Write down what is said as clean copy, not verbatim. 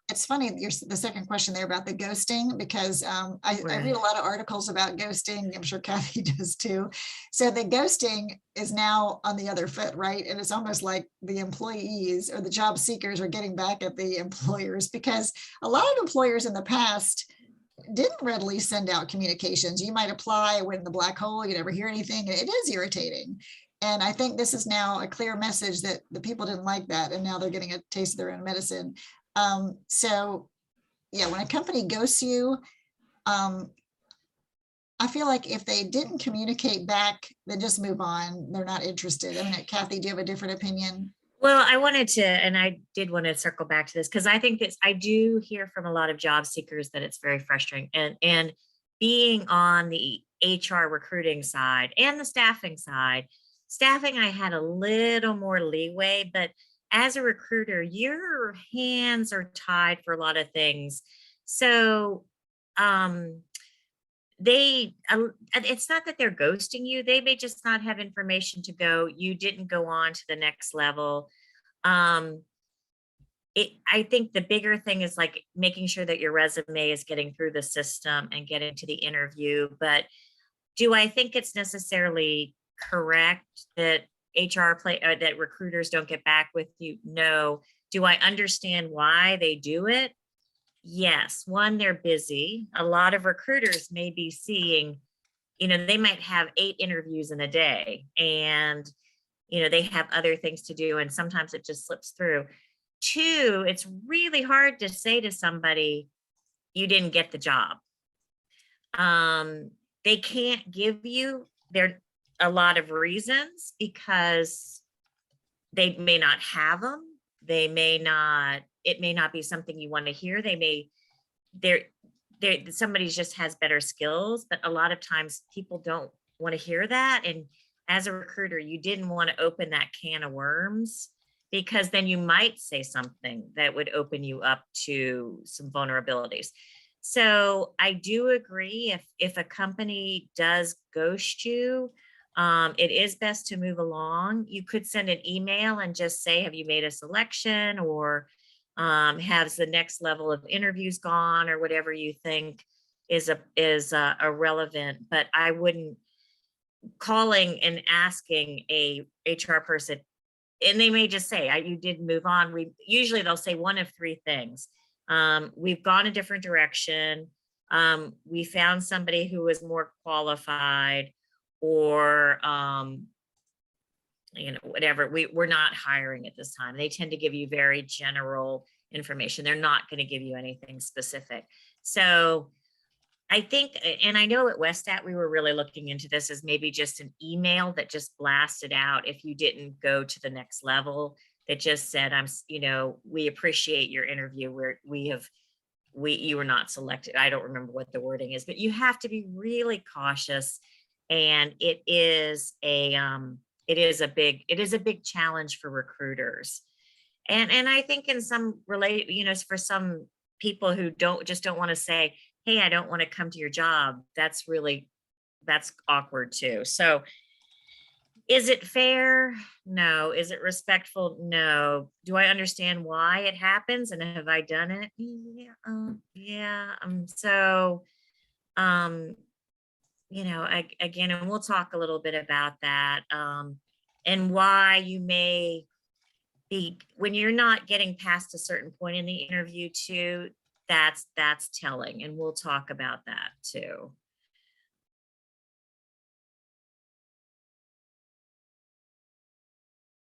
It's funny, the second question there about the ghosting, because I read a lot of articles about ghosting. I'm sure Kathy does too. So the ghosting is now on the other foot, right? And it's almost like the employees or the job seekers are getting back at the employers, because a lot of employers in the past didn't readily send out communications. You might apply, went in the black hole, you never hear anything. It is irritating. And I think this is now a clear message that the people didn't like that, and now they're getting a taste of their own medicine. So yeah, when a company ghosts you, I feel like if they didn't communicate back, then just move on. They're not interested. I mean, Kathy, do you have a different opinion? Well, I wanted to, and I did want to circle back to this because I think I do hear from a lot of job seekers that it's very frustrating, and being on the HR recruiting side and the staffing side, staffing, I had a little more leeway, but as a recruiter, your hands are tied for a lot of things. So, um, it's not that they're ghosting you. They may just not have information to go. You didn't go on to the next level. Um, I think the bigger thing is like making sure that your resume is getting through the system and getting to the interview. But do I think it's necessarily correct that that recruiters don't get back with you? No. Do I understand why they do it? Yes. One, they're busy. A lot of recruiters may be seeing, they might have 8 interviews in a day, and they have other things to do, and sometimes it just slips through. Two, it's really hard to say to somebody, you didn't get the job. They can't give you a lot of reasons because they may not have them. It may not be something you want to hear. Somebody just has better skills, but a lot of times people don't want to hear that. And as a recruiter, you didn't want to open that can of worms, because then you might say something that would open you up to some vulnerabilities. So I do agree, if a company does ghost you, it is best to move along. You could send an email and just say, have you made a selection, or has the next level of interviews gone, or whatever you think is irrelevant. But I wouldn't calling and asking a HR person, and they may just say, you did move on. Usually they'll say one of 3 things. We've gone a different direction. We found somebody who is more qualified, or whatever. We're not hiring at this time. They tend to give you very general information. They're not going to give you anything specific. So I think, and I know at Westat, we were really looking into this as maybe just an email that just blasted out if you didn't go to the next level, that just said, we appreciate your interview, you were not selected. I don't remember what the wording is, but you have to be really cautious. And it is a big challenge for recruiters. And I think in some for some people who don't want to say, hey, I don't want to come to your job, that's awkward too. So is it fair? No. Is it respectful? No. Do I understand why it happens, and have I done it? Yeah. Yeah. So, again, and we'll talk a little bit about that, and why you may be, when you're not getting past a certain point in the interview too, that's telling. And we'll talk about that too.